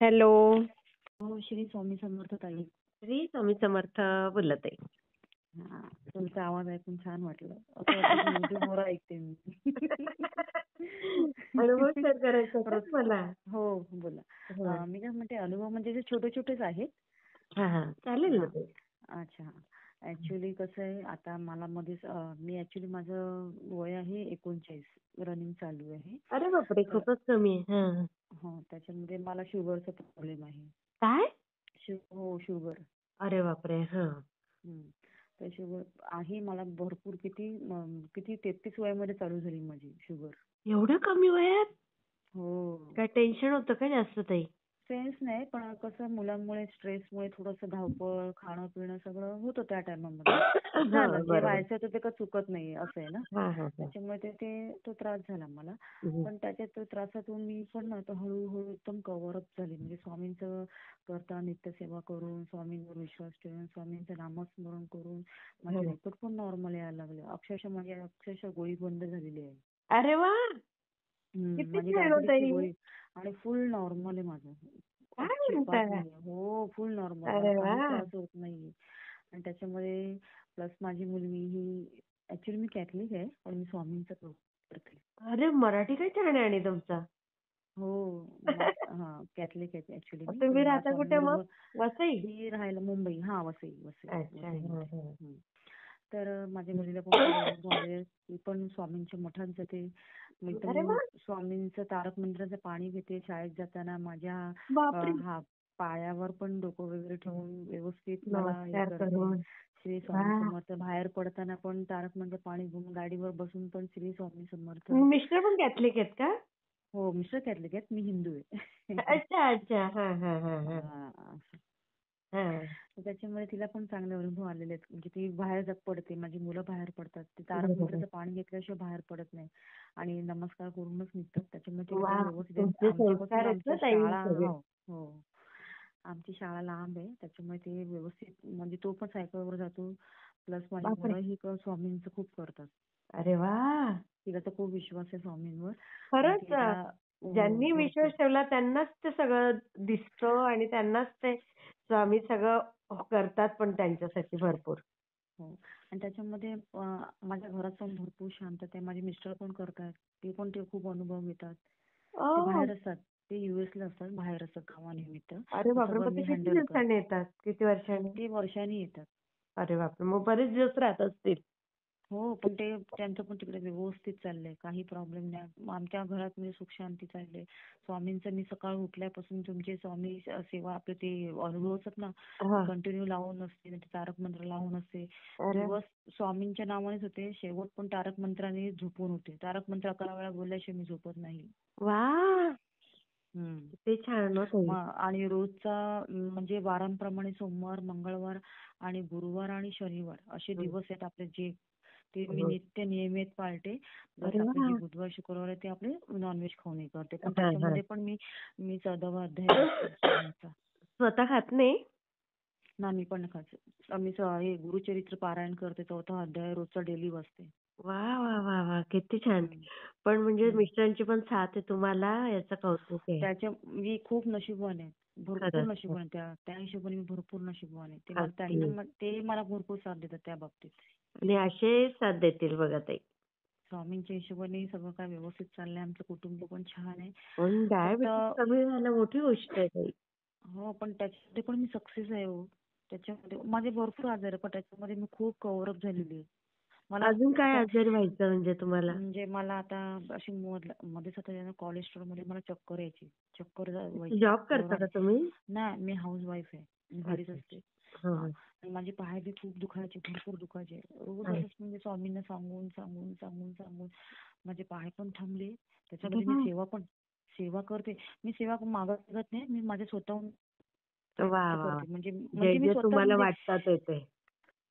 Hello. हो, श्री स्वामी समर्थ ताई. श्री स्वामी समर्थ. बोलत आहे. हा, तुमचा आवाज ऐकून छान वाटलं. असं वाटतं की युट्यूबवर ऐकते मी. अनुभव शेअर करायचा का रोज तुम्हाला? हो, बोला. हा मी काय म्हणते, अनुभव म्हणजे जे छोटे छोटेच आहेत. हा चालेल ना हा, ते. अच्छा. ऍक्च्युली कसं आहे, आता मला मध्येच मी ऍक्च्युली माझं वय आहे 39, रनिंग चालू आहे. अरे बापरे, तर खूपच कमी आहे. हा हो, त्याच्यामध्ये मला शुगरचा प्रॉब्लेम आहे. काय? हो, शुगर. अरे बापरे. हा हं. तर शुगर आहे मला भरपूर. किती 33 वयामध्ये चालू झाली माझी शुगर. एवढं कमी वयात? हो. काय टेन्शन होतं का जास्त ताई? सेन्स नाही, पण कसं मुलांमुळे, स्ट्रेसमुळे थोडंसं धावपळ, खाणं पिणं सगळं होतं त्या टायमामध्ये. हा झालं जे बरोबर. व्हायचं होतं ते काही चुकत नाहीये, असं आहे ना. हा त्याच्यामुळे तो त्रास झाला मला. हम्म. पण त्याच्यात तो त्रासातून मी पण आता हळूहळू एकदम कव्हर अप झाली. म्हणजे स्वामींचं करता, नित्यसेवा करून, स्वामींवर विश्वास ठेवून, स्वामींचं नामस्मरण करून माझे हा. रिपोर्ट पण नॉर्मल यायला लागले. अक्षरशः गोळी बंद झालेली आहे. अरे वा, किती माझी छान हो डायबिटीजची ताई. गोळी आणि फुल नॉर्मल आहे माझं. काय अजिबात म्हणता? नाही. हो, फुल नॉर्मल. मला अरे वा. काही त्रास होत नाहीये. आणि त्याच्यामध्ये प्लस माझी मुलगी ही, ऍक्च्युली मी कॅथलिक आहे, पण मी स्वामींचं करते. अरे मराठी काय छान आहे आणि तुमचा. हो, कॅथलिक आहे ऍक्च्युली मी. पण तुम्ही मला राहता कुठे मग? स्वामींबरोबर वसई? मी राहायला मुंबई. वसई, अच्छा. हा वसईमध्ये. हा हं. तर माझ्या मुलीला पण खूप अनुभव आले. ती पण स्वामींच्या मठात जाते. मी अरे वा. स्वामींचं तारक मंत्राचं पाणी घेते शाळेत जाताना. माझ्या बापरे. पायावर पण डोकं वगैरे ठेवून व्यवस्थित मला हे नमस्कार करते. करून. श्री वा. स्वामी समर्थ. बाहेर पडताना पण तारक मंत्र पाणी घेऊन गाडीवर बसून पण श्री स्वामी समर्थ. मिस्टर पण कॅथलिक आहेत का? हो, मिस्टर कॅथलिक आहेत. मी हिंदू आहे. अच्छा अच्छा. हा हा हा हा हां. हा. तर त्याच्यामुळे तिला पण चांगले अनुभव आलेले आहेत. म्हणजे ती बाहेर पडते. माझी मुलं बाहेर पडतात. ते तारक बरोबर. मंत्राचं पाणी घेतल्याशिवाय बाहेर पडत नाही. आणि नमस्कार करूनच निघतात. त्याच्यामुळे तिला वा, पण व्यवस्थित आहे. तुमचे आमच्यापासून संस्कार आहेत ना आमच्या ताई शाळा सगळे. हो, हो. आमची शाळा लांब आहे. त्याच्यामुळे ते व्यवस्थित, म्हणजे तो पण सायकलवर जातो. प्लस माझी बापरे. मुलं ही स्वामींचं खूप करतात. अरे वा. तिला तर खूप विश्वास आहे स्वामींवर. आणि खरंच तिला हो, ज्यांनी भरपूर. विश्वास ठेवला त्यांनाच ते सगळं दिसतं आणि त्यांनाच ते स्वामी सगळं करतात पण त्यांच्यासाठी भरपूर. हो. आणि त्याच्यामध्ये माझ्या घरात पण भरपूर शांतता आहे. माझे मिस्टर पण करतात. ते खूप अनुभव घेतात. ते ओ. बाहेर असतात. ते यूएसला असतात. बाहेर असतात कामानिमित्त. अरे तर बापरे, सगळं मग ते मी किती हँडल करते. दिवसांनी येतात? किती वर्षांनी? ते वर्षांनी येतात. अरे बापरे, मग बरेच दिवस राहत असतील. हो, पण त्यांचं पण तिकडे व्यवस्थित चाललंय. काही प्रॉब्लेम नाही. आमच्या घरात म्हणजे सुख शांती चाललंय. स्वामींचं मी सकाळ उठल्यापासून तुमचे स्वामी सेवा आपले ते अनुभव असतात ना, ते हा. कंटिन्यू लावून असते. ते तारक मंत्र लावून असते. अरे दिवस स्वामींच्या नावानेच होते. शेवट पण तारक मंत्राने झोपून होते. तारक मंत्र 11 वेळा बोलल्याशिवाय मी झोपत नाही. वा, हं. किती छान हो ताई. आणि रोजचा म्हणजे वारांप्रमाणे सोमवार, मंगळवार आणि गुरुवार आणि शनिवार असे हं, दिवस आहेत आपले, जे ते मी हं. नियमित पाळते. अरे जसं आपले वा. जे बुधवार, शुक्रवार आहे ते आपले नॉनव्हेज खाऊन हे करते. पण हा हा. त्याच्यामध्ये पण मी 14वा अध्याय वाचते स्वामींचा. स्वतः खात नाही? ना, मी पण नाही खात. हे गुरुचरित्र पारायण करते. 4था अध्याय रोजचा डेली वाचते. वा वा वा वा, किती छान. हं. पण म्हणजे हं. मिस्टरांची पण साथ आहे तुम्हाला, याचं कौतुक आहे. मी खूप नशीबवान आहे. भरपूर खरंच नशीबवान आहे. त्या हिशोबाने मी भरपूर नशीबवान आहे. अगदी. ते मला भरपूर साथ देतात त्या बाबतीत. आणि असे साथ देतील बघा ताई. स्वामींच्या हिशोबाने सगळं काय व्यवस्थित चाललंय. आमचं कुटुंब पण छान आहे. पण फक्त डायबिटीस कमी झाणं मोठी गोष्ट आहे ताई. हो, पण त्याच्यामध्ये पण मी सक्सेस आहे हो. त्याच्यामध्ये माझे भरपूर आजार आहे, पण त्याच्यामध्ये मी खूप कव्हर अप झालेली आहे. मला अजून काय आता आजारी व्हायचं म्हणजे तुम्हाला? म्हणजे मला आता अशी मध्येच आता कोलेस्ट्रॉलमध्ये मला चक्कर यायची. चक्कर व्हायची. जॉब करता एवढा का तुम्ही? नाही, मी हाऊस वाईफ आहे. मी घरीच अच्छा असते. अच्छा. हा हां. हा. आणि माझे पाय बी खूप दुखायचे, भरपूर दुखायचे. रोज आहे. असंच म्हणजे स्वामींना सांगून माझे पाय पण थांबले. अरे त्याच्यामध्ये मी वा. सेवा करते. मी सेवा मागत नाही. मी माझ्या स्वतःहून वा प्रयत्न वा वा. करते. म्हणजे जे म्हणजे मी जे स्वतः तुम्हाला म्हणजे वाटतं ते ते.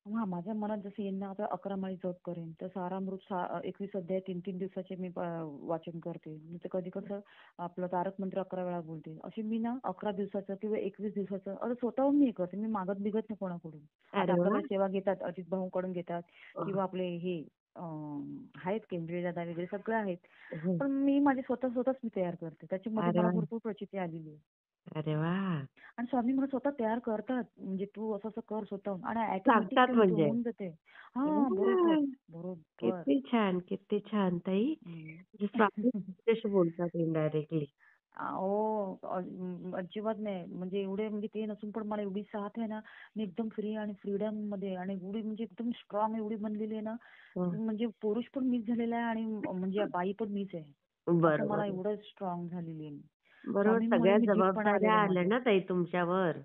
माझ्या मनात जसं येईल ना, आता 11 माळी जप करेन. तर सारामृत 21 अध्याय 3-3 दिवसाचे मी वाचन करते. म्हणजे कधी कसं आपलं तारक मंत्र 11 वेळा बोलते. अशी मी ना 11 दिवसाचं किंवा 21 दिवसाचं असं स्वतःहून मी हे करते. मी मागत बिगत नाही कोणाकडून. आता अरे वा. आपल्याकडे सेवा घेतात, अजित भाऊंकडून घेतात किंवा आपले हे आहेत केंद्रीय दादा वगैरे सगळे आहेत. हं. पण मी माझे स्वतःच मी तयार करते. त्याच्यामध्ये अरे मला वा. भरपूर प्रचिती आलेली आहे. अरे वाह! आणि स्वामी मला स्वतः तयार करतात. म्हणजे तू असं असं कर स्वतःहून आणि ऑटोमॅटिक सांगतात ते म्हणजे. होऊन जाते. हां, बरोबर. वाह! बरोबर. किती छान, किती छान ताई. हं. म्हणजे स्वामी तुमच्याशी बोलतात इनडायरेक्टली. हो. अजिबात नाही. म्हणजे एवढे म्हणजे ते नसून पण मला एवढी साथ आहे ना, मी एकदम फ्री आणि फ्रीडममध्ये आणि एवढी म्हणजे एकदम स्ट्रॉंग एवढी बनलेली आहे ना, हं. म्हणजे पुरुष पण मीच झालेला आहे आणि म्हणजे बाई पण मीच आहे. असं मला बरोबर. एवढं स्ट्रॉंग झालेली आहे मी. बरोबर स्वामींमुळे सगळ्या मी जितपणा जबाबदाऱ्या आलेला आहे आल्या माझ्यात. ना ताई तुमच्यावर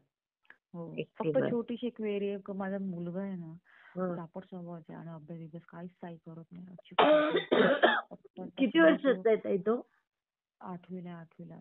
हो. फक्त एकटीवर. छोटीशी एक वेरी आहे की माझा मुलगा आहे ना, हं. तापट स्वभावाचा आहे आणि अभ्यास-बिभ्यास काहीच काही करत नाही. अजिबात नाही. फक्त किती त्याच्यामुळे तो वर्षाचा आहे ताई तो? 8वीला.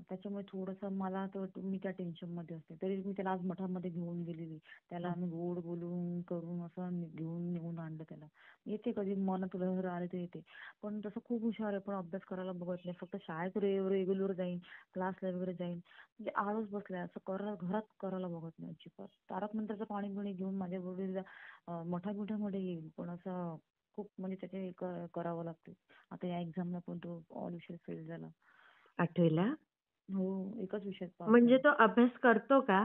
त्याच्यामुळे थोडंसं मला तर मी त्या टेन्शनमध्ये असते. तरी मी त्याला आज मठामध्ये घेऊन गेलेली. त्याला हं. आम्ही गोड बोलून करून असं घेऊन निघून आणलं त्याला. येते कधी मनात लहर आली तर येते. पण तसं खूप हुशार आहे. पण अभ्यास करायला बघत नाही. फक्त शाळेत रेग्युलर जाईन, क्लासला वगैरे जाईन. म्हणजे आळस बसलाय. असं घरात करायला बघत नाही अजिबात. तारक मंत्राचं पाणी-बिणी घेऊन माझ्या बरोबर मठा-बिठामध्ये येईल. पण असं खूप म्हणजे त्याचे करावं लागते. आता या एक्झामला पण तो ऑल विषयात फेल झाला. 8वीला? हो, एकाच विषयात पास म्हणजे झाला. तो अभ्यास करतो का?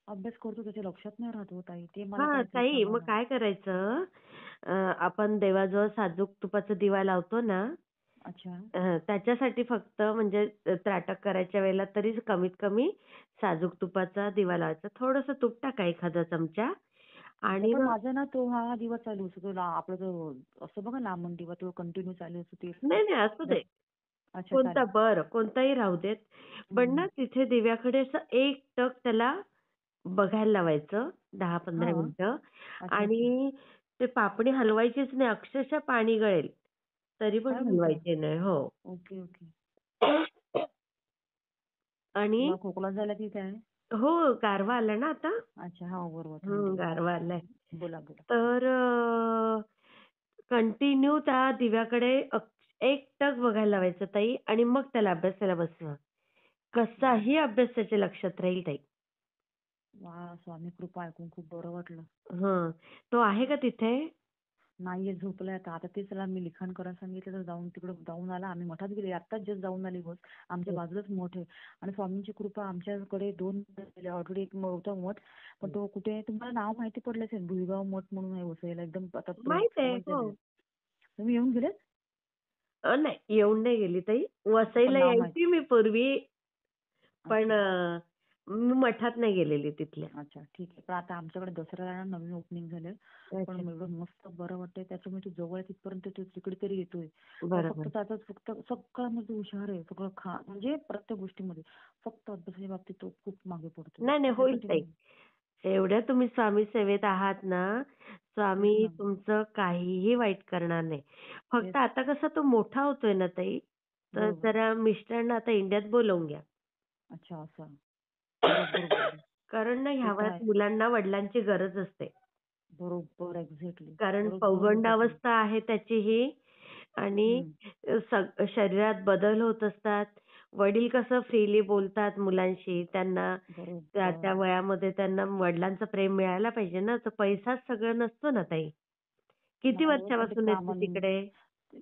अभ्यास करतो त्याच्या लक्षात नाही राहत हो ताई. ते मला हां, काहीतरी ताई सांगा मग ना. काय करायचं आपण देवाजवळ साजूक तुपाचा दिवा लावतो ना, अच्छा. त्याच्यासाठी फक्त म्हणजे त्राटक करायच्या वेळेला तरी कमीत कमी साजूक तुपाचा दिवा लावायचा. थोडंसं तूप टाका एखादा चमचा अच्छा. आणि पण मग माझा ना तो हा दिवा चालू असतो. तो आपला जो असतो बघा लांबण दिवा तो कंटिन्यू चालू असतो तेच. नाही, नाही असू बस. दे. अच्छा कोणता चालेल. बरं कोणताही राहू देत. हं, पण हं. ना तिथे दिव्याकडे असं एक टक त्याला बघायला लावायचं 10-15 हां. मिनिटं अच्छा, अच्छा. आणि ते पापणी हलवायचीच नाही. अक्षरशः पाणी गळेल. तरी पण काय बोलता? हलवायची नाही. हो. Okay, okay. आणि तुम्हाला खोकला झाला की काय? हो, गारवा आला ना आता. अच्छा. हो, बरोबर थंडी. गारवा आलाय. बोला, बोला. तर कंटिन्यू त्या दिव्याकडे एकटक बघायला लावायचं ताई आणि मग त्याला अभ्यासाला बसवा. वाह! कसाही अभ्यास त्याच्या लक्षात राहील ताई. वाह! स्वामी कृपा ऐकून खूप बरं वाटलं. हं. तो आहे का तिथे? नाहीये झोपलाय आता. आता तेच त्याला मी लिखाण करायला सांगितलं तर जाऊन तिकडे जाऊन आला. आम्ही मठात गेले. आत्ताच जस्ट जाऊन आली बस. आमच्या हं, बाजूलाच मठ आहे. आणि स्वामींची कृपा आमच्याकडे 2 ऑलरेडी एक होता मठ. पण हं. तो कुठे तुम्हाला नाव माहिती पडलं असेल भुईगाव मठ म्हणून आहे वसईला एकदम आता माहित आहे. फेमस हो. झालेलं. तुम्ही येऊन गेलेत? नाही येऊन नाही गेली ताई. पण वसईला नाव माहिती. यायची मी पूर्वी, पण अच्छा. मी मठात नाही गेलेली तिथल्या. अच्छा, ठीक आहे. पण आता आमच्याकडे दसऱ्याला ना नवीन ओपनिंग झालंय. पण अच्छा. एवढं मस्त बरं वाटतंय. त्याच्यामुळे तो जवळ आहे तिथपर्यंत तो तिकडे तरी येतोय. फक्त बरोबर. त्याचा फक्त सगळ्यामध्ये हुशार आहे. सगळं म्हणजे प्रत्येक गोष्टीमध्ये. फक्त अभ्यासाच्या बाबतीत तो खूप मागे पडतोय. नाही, नाही होईल त्याच्यासाठी ताई. मी एवढ्या तुम्ही स्वामी सेवेत आहात ना, तेच स्वामी ना. तुमचं काहीही वाईट करणार नाही. फक्त तेच. आता कसं तो मोठा होतोय ना ताई, तर बरोबर. जरा मिस्टरांना आता इंडियात बोलावून घ्या. अच्छा असं. बरोबर बोलले. कारण ना ते ह्या तर वयात आहे. मुलांना वडिलांची गरज असते. बरोबर एक्झॅक्टली. कारण बरोबर बोलताय तुम्ही. पौगंडावस्था आहे त्याची ही आणि हं. शरीरात बदल होत असतात. वडील कसं फ्रीली बोलतात मुलांशी, त्यांना त्या बरोबर. त्या वयामध्ये त्यांना वडिलांचं प्रेम मिळायला पाहिजे ना, तर पैसाच सगळं नसतो ना ताई. किती नाही हो, पण ते वर्षापासून आहेत ते कामानिमित्त तिकडे?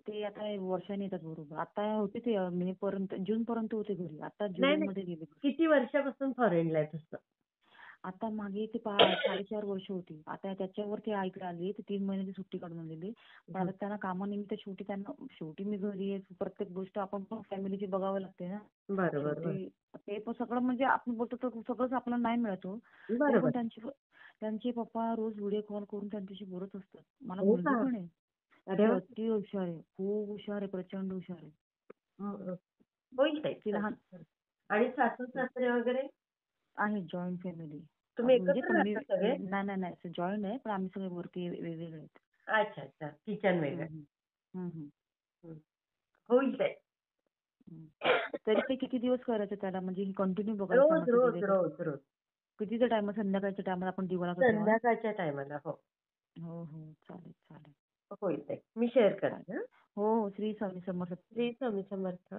ते आता वर्षांनी येतात बरोबर. आता होते ते मे पर्यंत जूनपर्यंत होते घरी. आता नाही, नाही. जुलैमध्ये गेले. किती वर्षापासून फॉरेनला आहेत असं? आता मागे ते 4.5 वर्ष होती. आता त्याच्यावरती इकडे आली. तर 3 महिन्याची सुट्टी काढून आलेली. पण हं. आता त्यांना कामानिमित्त शेवटी मी घरी आहे. प्रत्येक गोष्ट आपण पण फॅमिलीची बघावी लागते ना. बरोबर, बरोबर. शेवटी ते पण सगळं म्हणजे आपण बोलतो तर सगळंच आपल्याला नाही मिळत हो. तरी पण बरोबर. त्यांचे पप्पा रोज व्हिडिओ कॉल करून त्यांच्याशी बोलत असतात. मला हो मुलगी का? पण आहे. अरे ती वाह! अति हुशार आहे. खूप हुशार आहे. प्रचंड हुशार आहे. हं, हं. होईल ताई. ती लहान चालेल. आणि सासू-सासरे वगैरे? आहे जॉईंट फॅमिली. तुम्ही म्हणजे एकत्र पण राहता सगळे? नाही, नाही, नाही. जॉईंट आहे. पण आम्ही सगळे वरती वेगवेगळे आहेत. अच्छा, अच्छा. किचन हं, वेगळं. हं. हं, हं. हं. होईल ताई. हं. तरी ते किती दिवस करायचं त्याला म्हणजे कंटिन्यू बघायला रोज, सांगायचं रोज, दिव्याकडे. रोज, रोज. कितीच्या टायमात संध्याकाळच्या टायमाला आपण दिवा लावतो तेव्हा? संध्याकाळच्या टायमाला. हो. हो, हो. चालेल, चालेल. होईल ताई. मी शेअर चालेल. करते हां. हो, हो. श्री स्वामी समर्थ. श्री स्वामी समर्थ.